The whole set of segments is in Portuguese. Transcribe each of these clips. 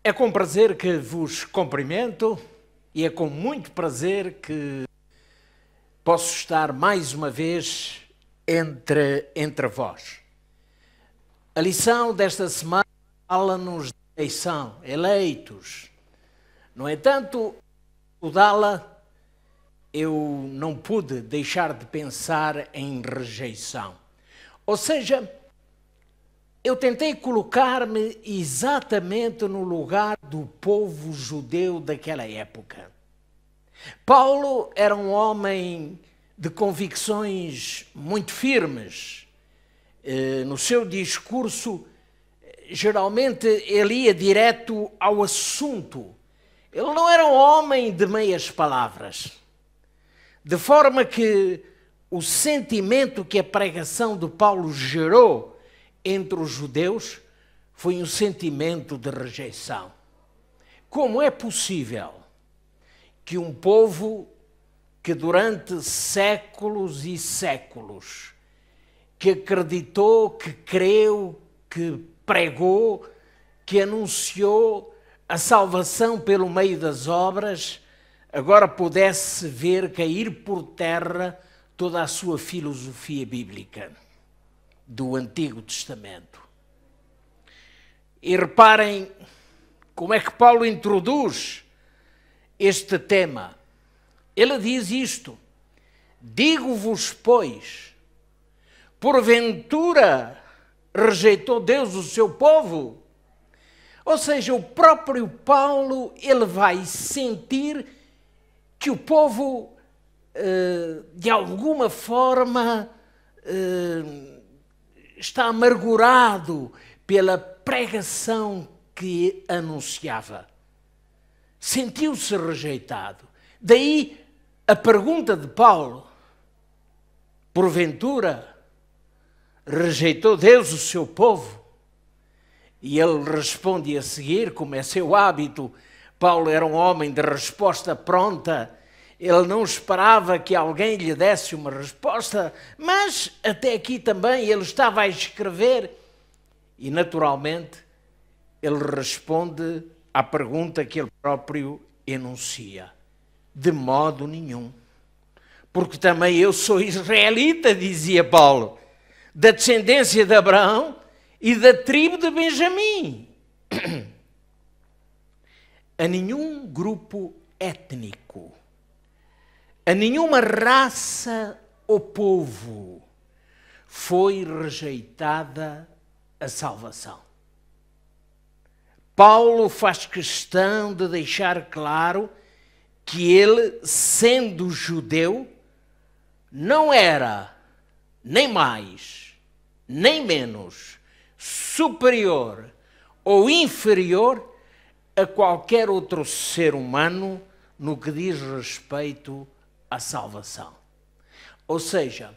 É com prazer que vos cumprimento e é com muito prazer que posso estar mais uma vez entre vós. A lição desta semana fala-nos de eleição, eleitos. No entanto, estudá-la, eu não pude deixar de pensar em rejeição. Ou seja, eu tentei colocar-me exatamente no lugar do povo judeu daquela época. Paulo era um homem de convicções muito firmes. No seu discurso, geralmente ele ia direto ao assunto. Ele não era um homem de meias palavras. De forma que o sentimento que a pregação de Paulo gerou entre os judeus foi um sentimento de rejeição. Como é possível que um povo que durante séculos e séculos, que acreditou, que creu, que pregou, que anunciou a salvação pelo meio das obras, agora pudesse ver cair por terra toda a sua filosofia bíblica do Antigo Testamento? E reparem como é que Paulo introduz este tema. Ele diz isto: digo-vos, pois, porventura rejeitou Deus o seu povo? Ou seja, o próprio Paulo, ele vai sentir que o povo, de alguma forma, está amargurado pela pregação que anunciava. Sentiu-se rejeitado. Daí a pergunta de Paulo: porventura rejeitou Deus o seu povo? E ele responde a seguir, como é seu hábito. Paulo era um homem de resposta pronta. Ele não esperava que alguém lhe desse uma resposta, mas até aqui também ele estava a escrever e, naturalmente, ele responde à pergunta que ele próprio enuncia: de modo nenhum. Porque também eu sou israelita, dizia Paulo, da descendência de Abraão e da tribo de Benjamim. A nenhum grupo étnico, a nenhuma raça ou povo foi rejeitada a salvação. Paulo faz questão de deixar claro que ele, sendo judeu, não era nem mais, nem menos superior ou inferior a qualquer outro ser humano no que diz respeito à salvação. Ou seja,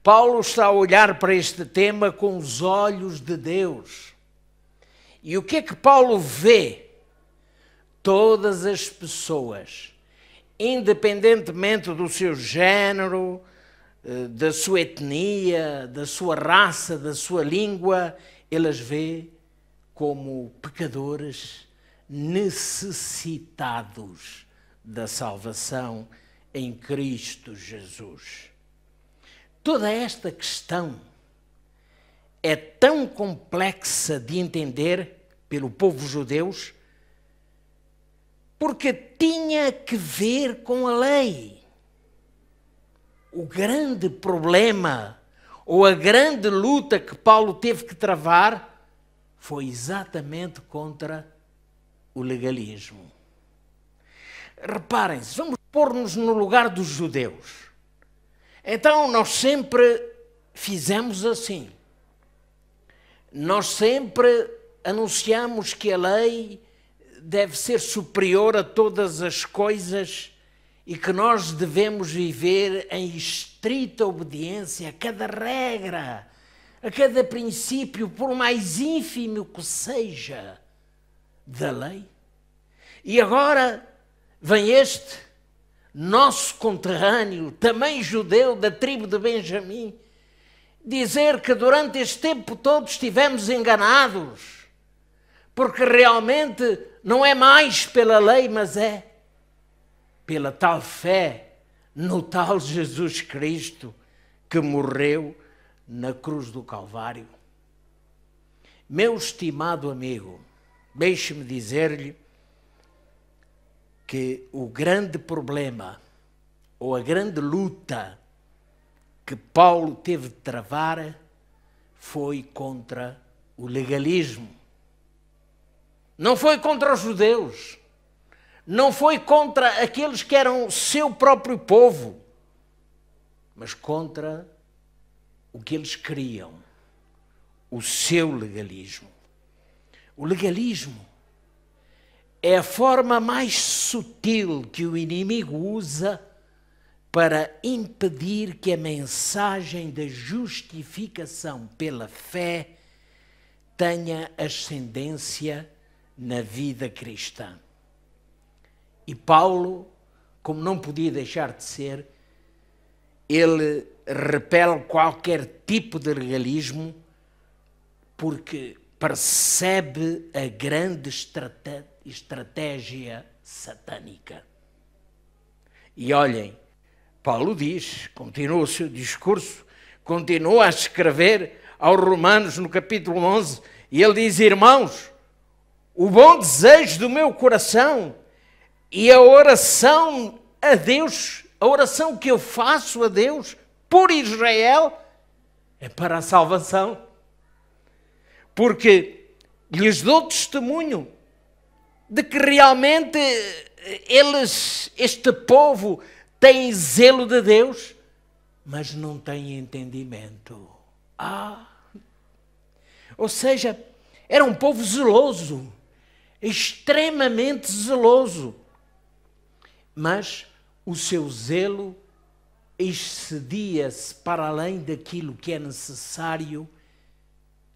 Paulo está a olhar para este tema com os olhos de Deus. E o que é que Paulo vê? Todas as pessoas, independentemente do seu género, da sua etnia, da sua raça, da sua língua, ele as vê como pecadores necessitados da salvação em Cristo Jesus. Toda esta questão é tão complexa de entender pelo povo judeu porque tinha que ver com a lei. O grande problema ou a grande luta que Paulo teve que travar foi exatamente contra o legalismo. Reparem-se, vamos pôr-nos no lugar dos judeus. Então, nós sempre fizemos assim. Nós sempre anunciamos que a lei deve ser superior a todas as coisas e que nós devemos viver em estrita obediência a cada regra, a cada princípio, por mais ínfimo que seja, da lei. E agora vem este nosso conterrâneo, também judeu da tribo de Benjamim, dizer que durante este tempo todo estivemos enganados, porque realmente não é mais pela lei, mas é pela tal fé no tal Jesus Cristo que morreu na cruz do Calvário. Meu estimado amigo, deixe-me dizer-lhe que o grande problema ou a grande luta que Paulo teve de travar foi contra o legalismo. Não foi contra os judeus, não foi contra aqueles que eram seu próprio povo, mas contra o que eles queriam, o seu legalismo. O legalismo é a forma mais sutil que o inimigo usa para impedir que a mensagem da justificação pela fé tenha ascendência na vida cristã. E Paulo, como não podia deixar de ser, ele repele qualquer tipo de legalismo porque percebe a grande estratégia satânica. E olhem, Paulo diz, continua o seu discurso, continua a escrever aos Romanos no capítulo 11, e ele diz: irmãos, o bom desejo do meu coração e a oração a Deus, a oração que eu faço a Deus por Israel, é para a salvação. Porque lhes dou testemunho de que realmente este povo tem zelo de Deus, mas não tem entendimento. Ou seja, era um povo zeloso, extremamente zeloso, mas o seu zelo excedia-se para além daquilo que é necessário,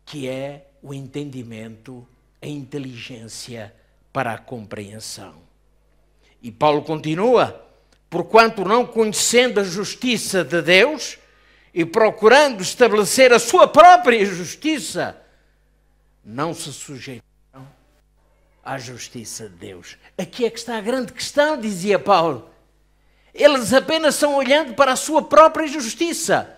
que é o entendimento, a inteligência para a compreensão. E Paulo continua: porquanto não conhecendo a justiça de Deus e procurando estabelecer a sua própria justiça, não se sujeitaram à justiça de Deus. Aqui é que está a grande questão, dizia Paulo. Eles apenas estão olhando para a sua própria justiça.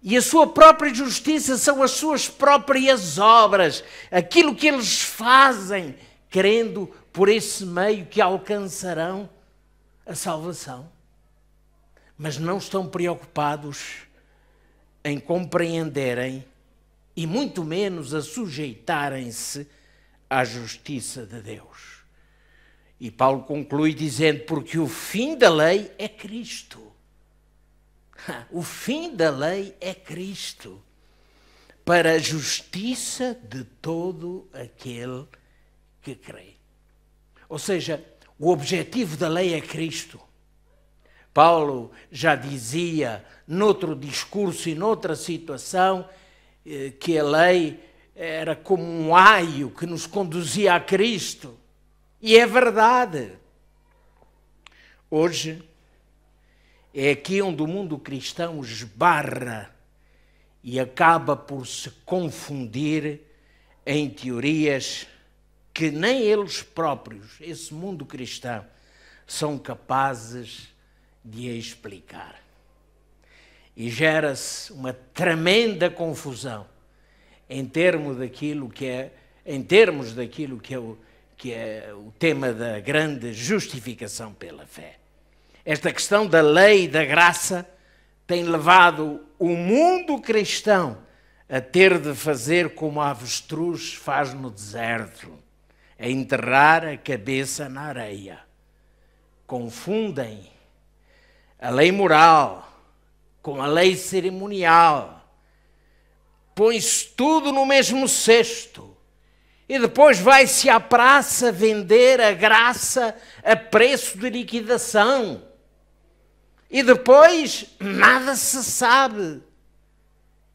E a sua própria justiça são as suas próprias obras. Aquilo que eles fazem, querendo por esse meio que alcançarão a salvação. Mas não estão preocupados em compreenderem e muito menos a sujeitarem-se à justiça de Deus. E Paulo conclui dizendo, porque o fim da lei é Cristo. O fim da lei é Cristo, para a justiça de todo aquele que crê. Ou seja, o objetivo da lei é Cristo. Paulo já dizia, noutro discurso e noutra situação, que a lei era como um aio que nos conduzia a Cristo. E é verdade. Hoje, é aqui onde o mundo cristão esbarra e acaba por se confundir em teorias que nem eles próprios, esse mundo cristão, são capazes de explicar. E gera-se uma tremenda confusão em termos daquilo que é o tema da grande justificação pela fé. Esta questão da lei e da graça tem levado o mundo cristão a ter de fazer como a avestruz faz no deserto, a enterrar a cabeça na areia. Confundem a lei moral com a lei cerimonial. Põe-se tudo no mesmo cesto. E depois vai-se à praça vender a graça a preço de liquidação. E depois nada se sabe.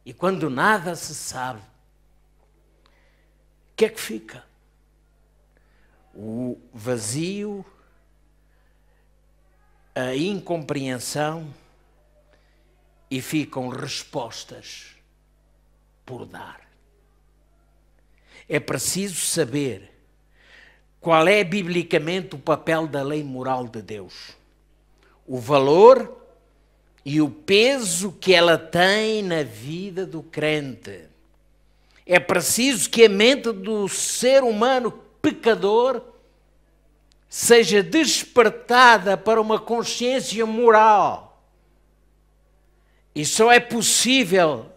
E quando nada se sabe, o que é que fica? O vazio, a incompreensão, e ficam respostas por dar. É preciso saber qual é biblicamente o papel da lei moral de Deus, o valor e o peso que ela tem na vida do crente. É preciso que a mente do ser humano pecador seja despertada para uma consciência moral. E só é possível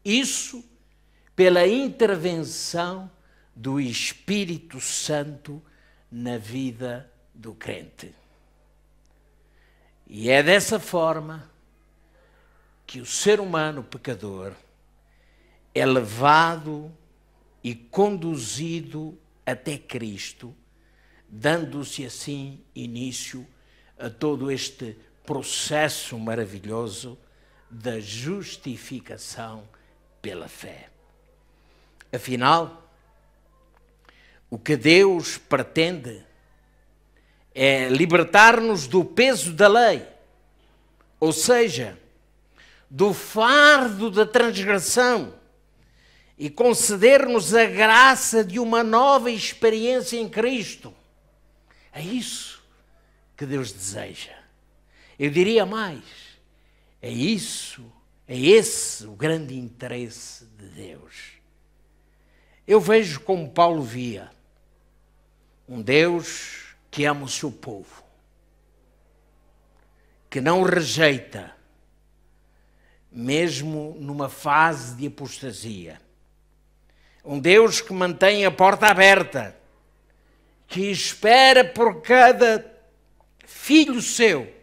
isso pela intervenção do Espírito Santo na vida do crente. E é dessa forma que o ser humano pecador é levado e conduzido até Cristo, dando-se assim início a todo este processo maravilhoso da justificação pela fé. Afinal, o que Deus pretende é libertar-nos do peso da lei, ou seja, do fardo da transgressão, e conceder-nos a graça de uma nova experiência em Cristo. É isso que Deus deseja. Eu diria mais, é esse o grande interesse de Deus. Eu vejo como Paulo via um Deus que ama o seu povo, que não rejeita, mesmo numa fase de apostasia. Um Deus que mantém a porta aberta, que espera por cada filho seu.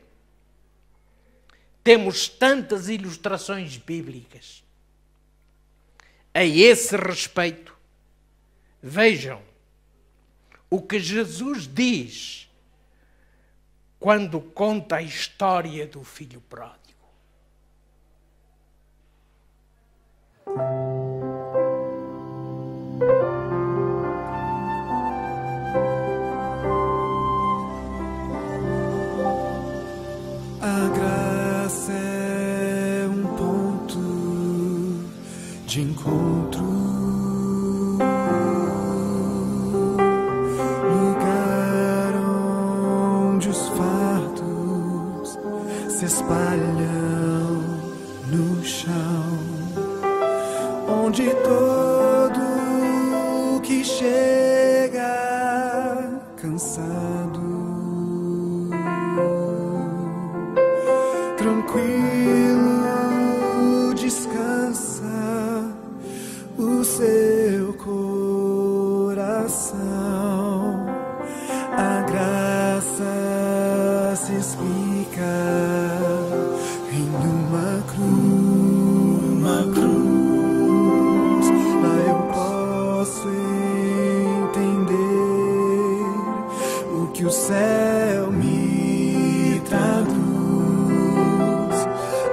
Temos tantas ilustrações bíblicas a esse respeito. Vejam o que Jesus diz quando conta a história do filho pródigo. A graça é um ponto de encontro que chega cansado, tranquilo descansa o seu coração. A graça se explica em uma cruz. Lá eu posso entender o que o céu me traduz.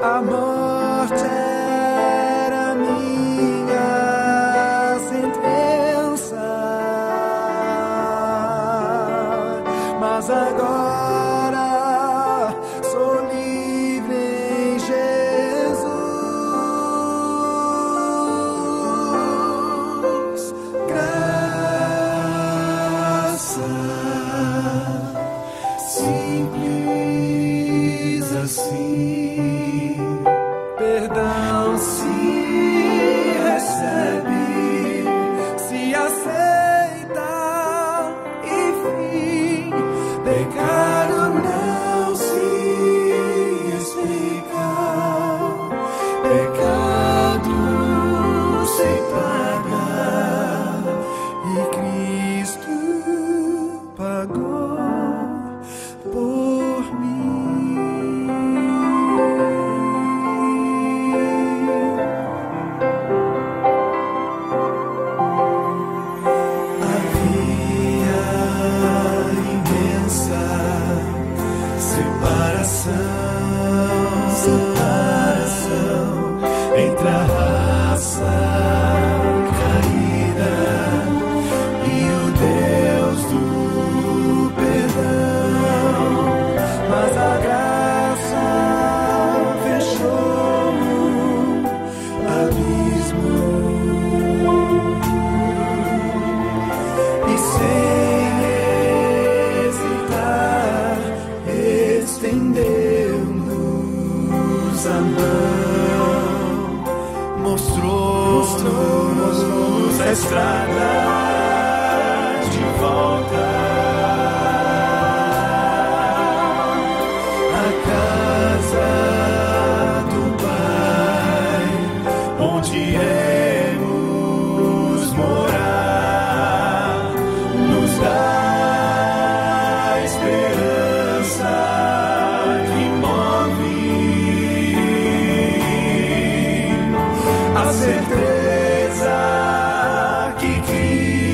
A morte era minha sentença, mas agora sou livre em Jesus. Graça simples assim, perdão se recebe, se aceita, enfim, pecado não se explica, pecado se paga e Cristo pagou por mim. Havia imensa separação entre a raça caída e o Deus do perdão, mas a graça fechou o abismo e sem hesitar estendeu-nos a mão, mostrou-nos a estrada de volta à casa do Pai, onde iremos morar. Nos dá esperança que move, a certeza que Cristo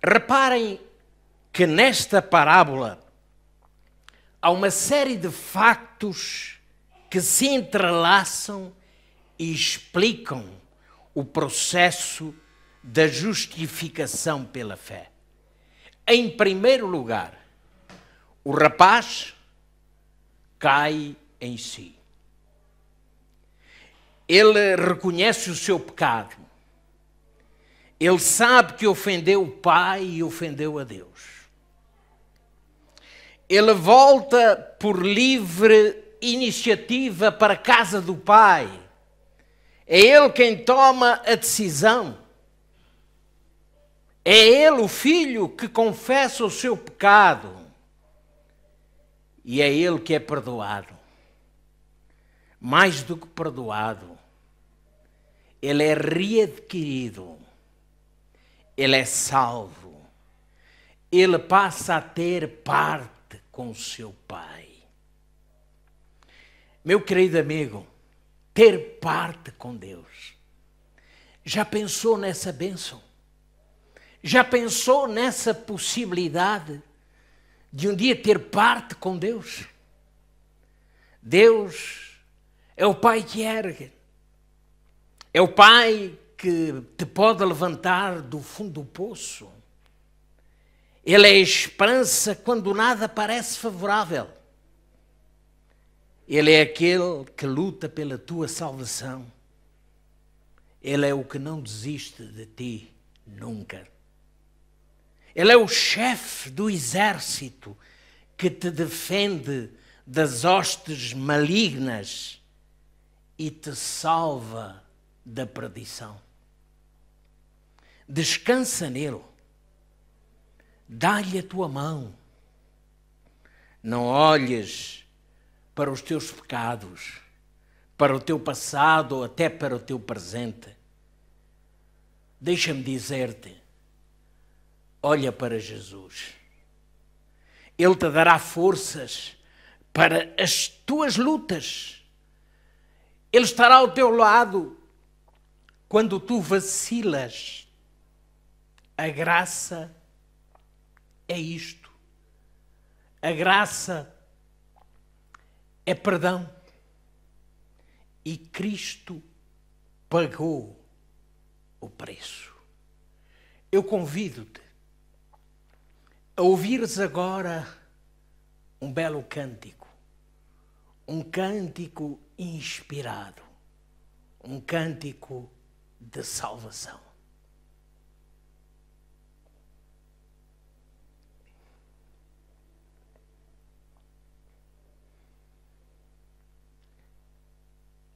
Reparem que nesta parábola há uma série de factos que se entrelaçam e explicam o processo da justificação pela fé. Em primeiro lugar, o rapaz cai em si. Ele reconhece o seu pecado. Ele sabe que ofendeu o Pai e ofendeu a Deus. Ele volta por livre iniciativa para a casa do Pai. É ele quem toma a decisão. É ele, o filho, que confessa o seu pecado. E é ele que é perdoado. Mais do que perdoado, ele é readquirido. Ele é salvo. Ele passa a ter parte com o seu Pai. Meu querido amigo, ter parte com Deus. Já pensou nessa bênção? Já pensou nessa possibilidade de um dia ter parte com Deus? Deus é o Pai que ergue. É o Pai que te pode levantar do fundo do poço. Ele é a esperança quando nada parece favorável. Ele é aquele que luta pela tua salvação. Ele é o que não desiste de ti nunca. Ele é o chefe do exército que te defende das hostes malignas e te salva da perdição. Descansa nele. Dá-lhe a tua mão. Não olhes para os teus pecados, para o teu passado ou até para o teu presente. Deixa-me dizer-te, olha para Jesus. Ele te dará forças para as tuas lutas. Ele estará ao teu lado quando tu vacilas. A graça é isto. A graça é perdão. E Cristo pagou o preço. Eu convido-te a ouvires agora um belo cântico. Um cântico inspirado. Um cântico de salvação.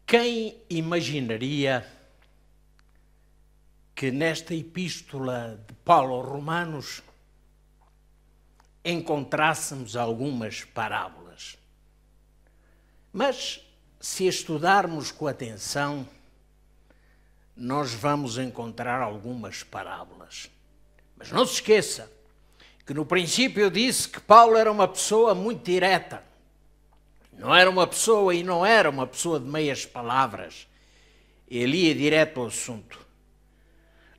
Quem imaginaria que nesta epístola de Paulo aos Romanos encontrássemos algumas parábolas? Mas, se estudarmos com atenção, nós vamos encontrar algumas parábolas. Mas não se esqueça que no princípio eu disse que Paulo era uma pessoa muito direta. Não era uma pessoa e não era uma pessoa de meias palavras. Ele ia direto ao assunto.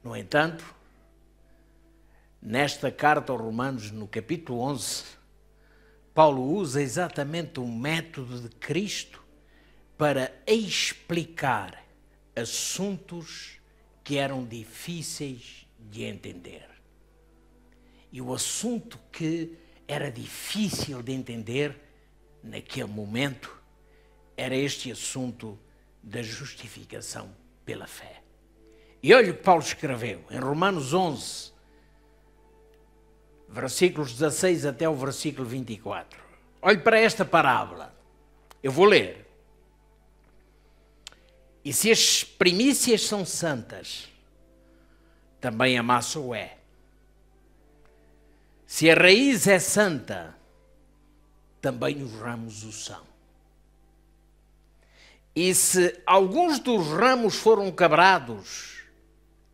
No entanto, nesta carta aos Romanos, no capítulo 11, Paulo usa exatamente o método de Cristo para explicar assuntos que eram difíceis de entender. E o assunto que era difícil de entender naquele momento era este assunto da justificação pela fé. E olha o que Paulo escreveu em Romanos 11, versículos 16 até o versículo 24. Olhe para esta parábola. Eu vou ler. E se as primícias são santas, também a massa o é. Se a raiz é santa, também os ramos o são. E se alguns dos ramos foram quebrados,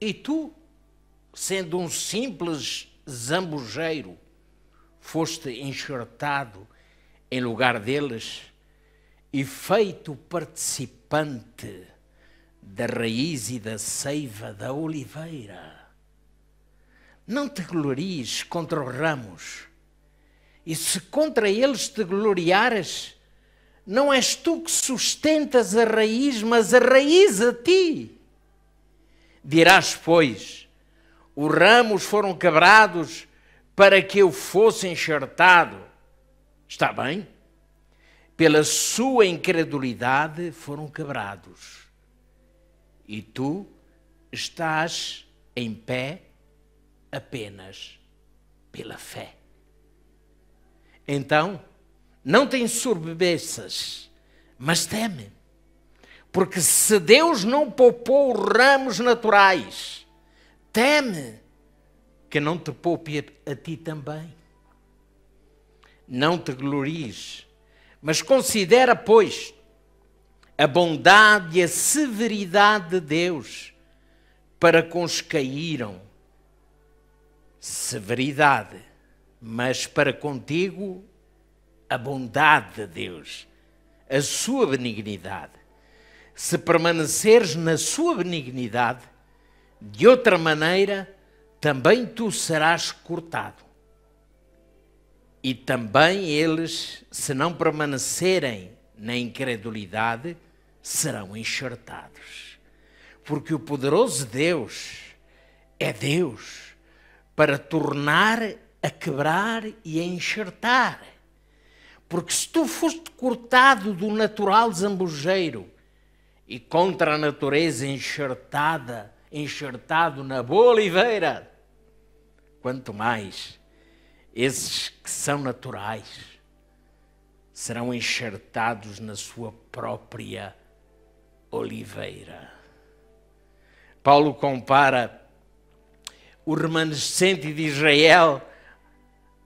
e tu, sendo um simples zambujeiro, foste enxertado em lugar deles e feito participante da raiz e da seiva da oliveira. não te glories contra os ramos. E se contra eles te gloriares, não és tu que sustentas a raiz, mas a raiz a ti. Dirás, pois, os ramos foram quebrados para que eu fosse enxertado. Está bem? Pela sua incredulidade foram quebrados. E tu estás em pé apenas pela fé. Então, não te ensurbeças, mas teme. Porque se Deus não poupou os ramos naturais, teme que não te poupe a ti também. Não te glories, mas considera, pois, a bondade e a severidade de Deus para com os que caíram. Severidade, mas para contigo a bondade de Deus, a sua benignidade. Se permaneceres na sua benignidade, de outra maneira também tu serás cortado. E também eles, se não permanecerem na incredulidade, serão enxertados. Porque o poderoso Deus é Deus para tornar a quebrar e a enxertar. Porque se tu foste cortado do natural zambujeiro e contra a natureza enxertado na boa oliveira, quanto mais esses que são naturais serão enxertados na sua própria oliveira. Paulo compara o remanescente de Israel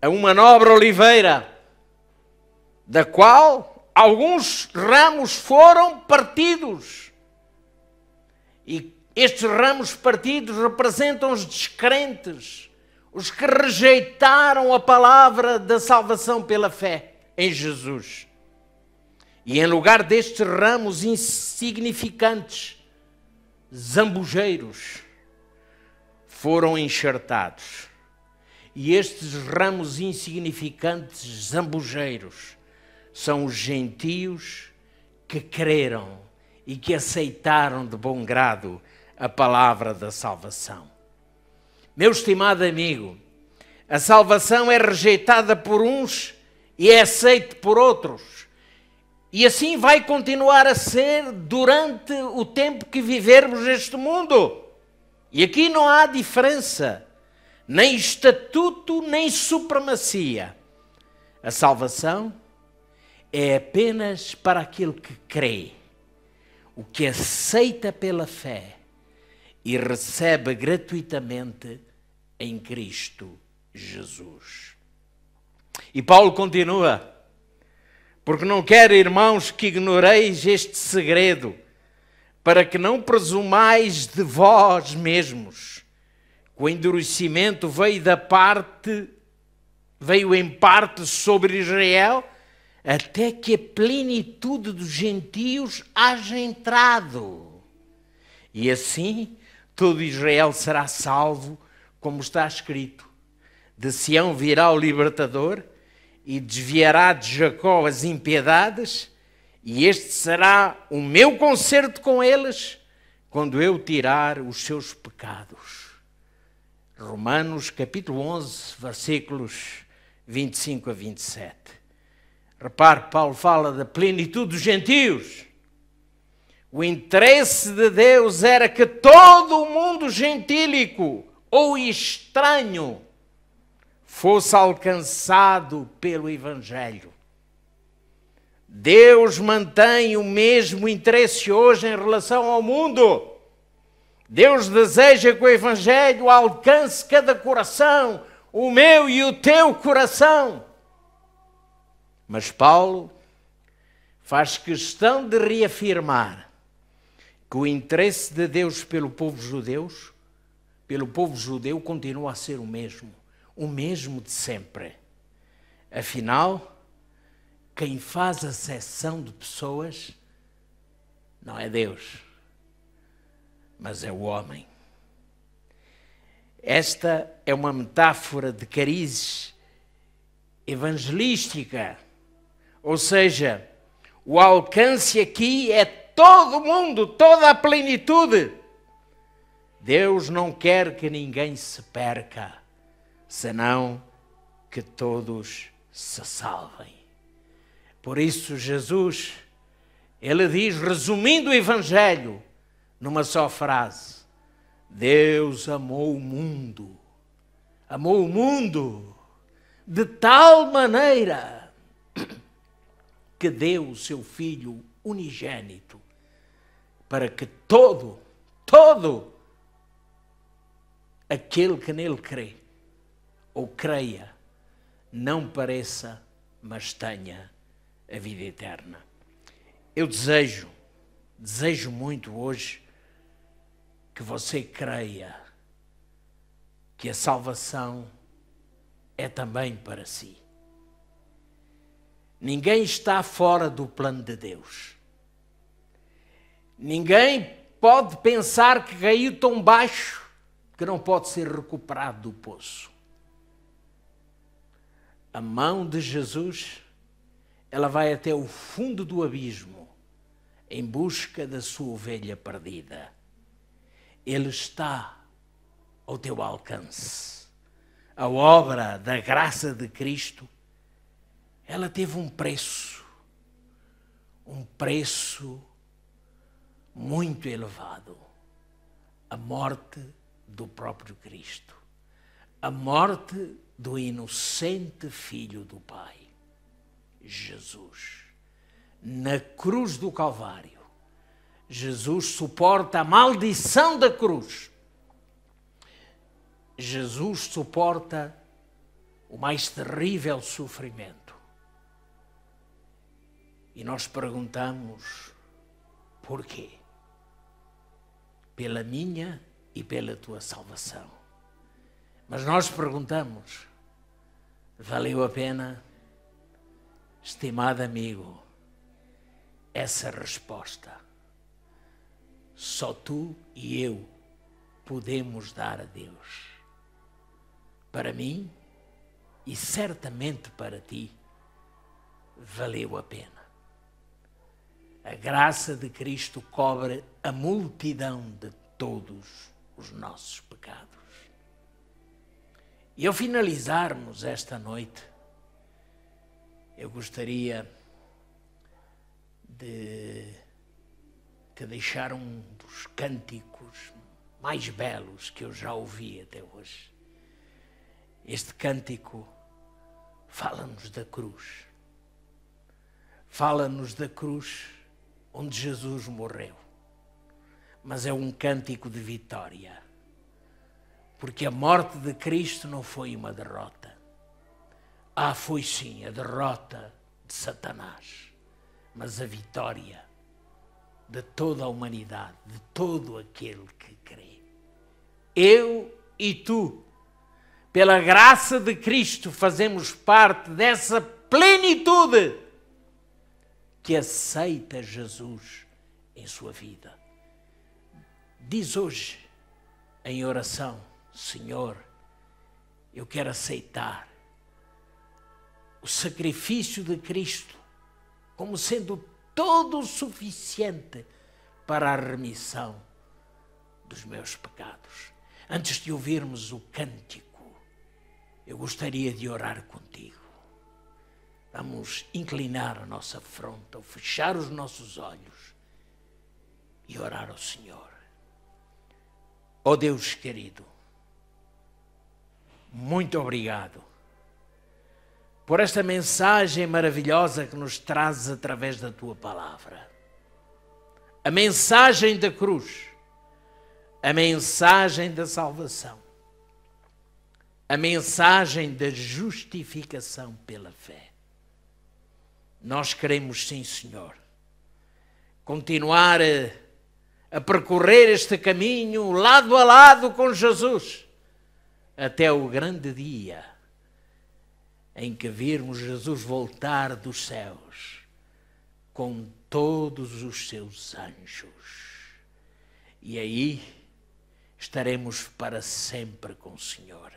a uma nobre oliveira, da qual alguns ramos foram partidos. E estes ramos partidos representam os descrentes, os que rejeitaram a palavra da salvação pela fé em Jesus. E em lugar destes ramos insignificantes, zambujeiros, foram enxertados. E estes ramos insignificantes, zambujeiros, são os gentios que creram e que aceitaram de bom grado a palavra da salvação. Meu estimado amigo, a salvação é rejeitada por uns e é aceita por outros. E assim vai continuar a ser durante o tempo que vivermos neste mundo. E aqui não há diferença, nem estatuto, nem supremacia. A salvação é apenas para aquele que crê, o que aceita pela fé e recebe gratuitamente em Cristo Jesus. E Paulo continua, porque não quero, irmãos, que ignoreis este segredo, para que não presumais de vós mesmos, que o endurecimento veio em parte sobre Israel, até que a plenitude dos gentios haja entrado. E assim todo Israel será salvo, como está escrito. De Sião virá o libertador e desviará de Jacó as impiedades, e este será o meu concerto com eles, quando eu tirar os seus pecados. Romanos capítulo 11, versículos 25 a 27. Repare, Paulo fala da plenitude dos gentios. O interesse de Deus era que todo o mundo gentílico ou estranho fosse alcançado pelo Evangelho. Deus mantém o mesmo interesse hoje em relação ao mundo. Deus deseja que o Evangelho alcance cada coração, o meu e o teu coração. Mas Paulo faz questão de reafirmar que o interesse de Deus pelo povo judeu continua a ser o mesmo de sempre. Afinal, quem faz acepção de pessoas não é Deus, mas é o homem. Esta é uma metáfora de cariz evangelística, ou seja, o alcance aqui é todo o mundo, toda a plenitude. Deus não quer que ninguém se perca, senão que todos se salvem. Por isso Jesus, ele diz, resumindo o Evangelho, numa só frase, Deus amou o mundo de tal maneira que deu o seu Filho unigênito para que todo aquele que nele crê ou creia não pareça, mas tenha a vida eterna. Eu desejo muito hoje que você creia que a salvação é também para si. Ninguém está fora do plano de Deus. Ninguém pode pensar que caiu tão baixo que não pode ser recuperado do poço. A mão de Jesus, ela vai até o fundo do abismo em busca da sua ovelha perdida. Ele está ao teu alcance. A obra da graça de Cristo, ela teve um preço muito elevado. A morte do próprio Cristo. A morte do inocente Filho do Pai, Jesus. Na cruz do Calvário, Jesus suporta a maldição da cruz. Jesus suporta o mais terrível sofrimento. E nós perguntamos, porquê? Pela minha e pela tua salvação. Mas nós perguntamos, valeu a pena? Estimado amigo, essa resposta só tu e eu podemos dar a Deus. Para mim, e certamente para ti, valeu a pena. A graça de Cristo cobre a multidão de todos os nossos pecados. E ao finalizarmos esta noite, eu gostaria de te deixar um dos cânticos mais belos que eu já ouvi até hoje. Este cântico fala-nos da cruz. Fala-nos da cruz onde Jesus morreu. Mas é um cântico de vitória. Porque a morte de Cristo não foi uma derrota. Foi sim a derrota de Satanás. Mas a vitória de toda a humanidade, de todo aquele que crê. Eu e tu, pela graça de Cristo, fazemos parte dessa plenitude que aceita Jesus em sua vida. Diz hoje em oração, Senhor, eu quero aceitar o sacrifício de Cristo como sendo todo o suficiente para a remissão dos meus pecados. Antes de ouvirmos o cântico, eu gostaria de orar contigo. Vamos inclinar a nossa fronte, ou fechar os nossos olhos e orar ao Senhor. Ó Deus querido, muito obrigado por esta mensagem maravilhosa que nos trazes através da tua palavra. A mensagem da cruz, a mensagem da salvação, a mensagem da justificação pela fé. Nós queremos, sim, Senhor, continuar a percorrer este caminho lado a lado com Jesus, até o grande dia em que virmos Jesus voltar dos céus com todos os seus anjos. E aí estaremos para sempre com o Senhor.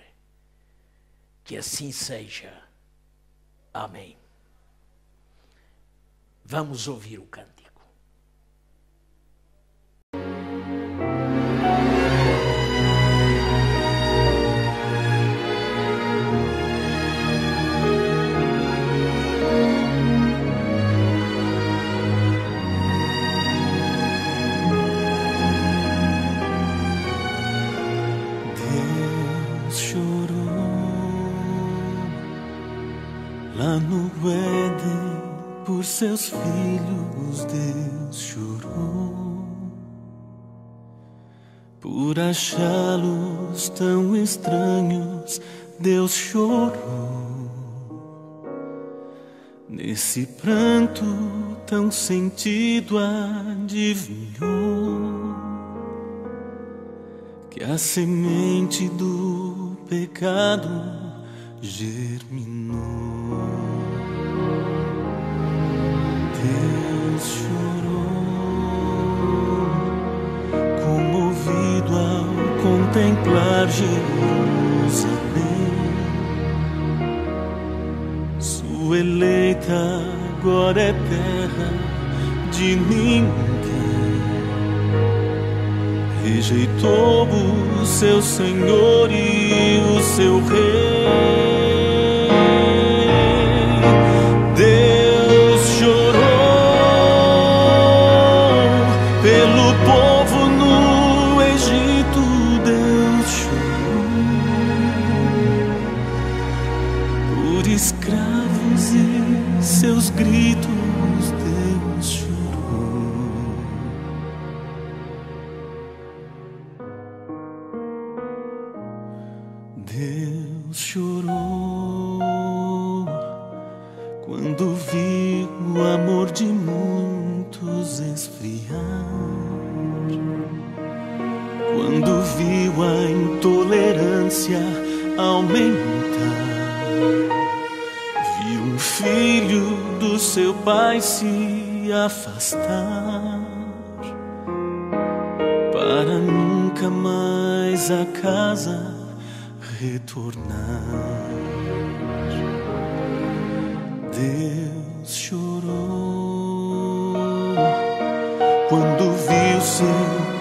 Que assim seja. Amém. Vamos ouvir o cântico. Lá no Éden, por seus filhos, Deus chorou. Por achá-los tão estranhos, Deus chorou. Nesse pranto tão sentido, adivinhou que a semente do pecado germinou. Deus chorou, comovido ao contemplar Jerusalém. Sua eleita agora é terra de ninguém. Rejeitou o seu Senhor e o seu Rei. Deus chorou pelo povo no Egito. Deus chorou por escravos e seus gritos. Deus chorou. Deus chorou quando viu o amor de muitos esfriar, quando viu a intolerância aumentar, viu um filho do seu pai se afastar, para nunca mais a casa retornar. Deus chorou quando viu seu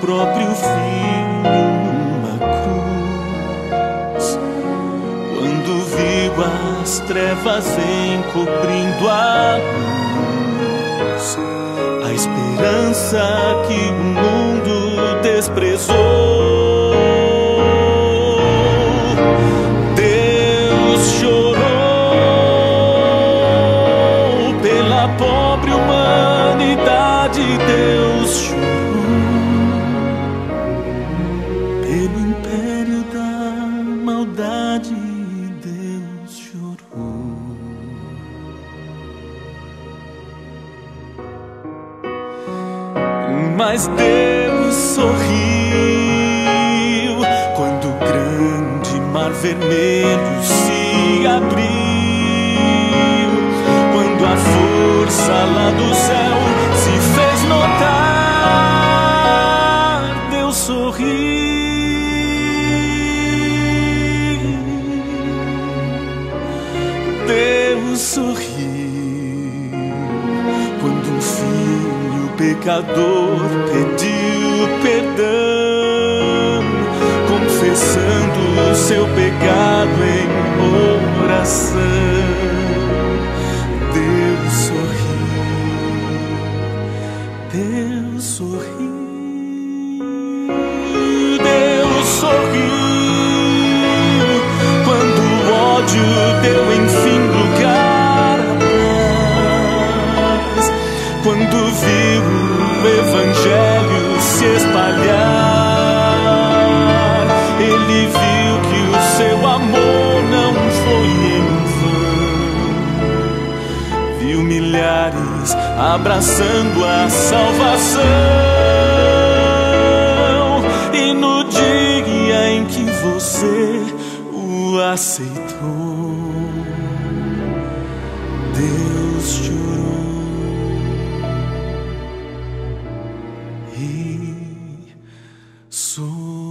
próprio filho numa cruz, quando viu as trevas encobrindo a luz, a esperança que o mundo desprezou. Pobre humanidade, Deus chorou pelo império da maldade. Deus chorou. Mas Deus sorriu quando o grande mar vermelho se abriu, a força lá do céu se fez notar. Deus sorriu. Deus sorriu quando um filho pecador pediu perdão, confessando o seu pecado em oração. Deus sorriu, Deus sorriu quando o ódio deu enfim lugar à paz, quando viu o evangelho se espalhar. Ele viu que o seu amor não foi em vão, viu milhares abraçando a salvação, e no dia em que você o aceitou, Deus chorou e sorriu.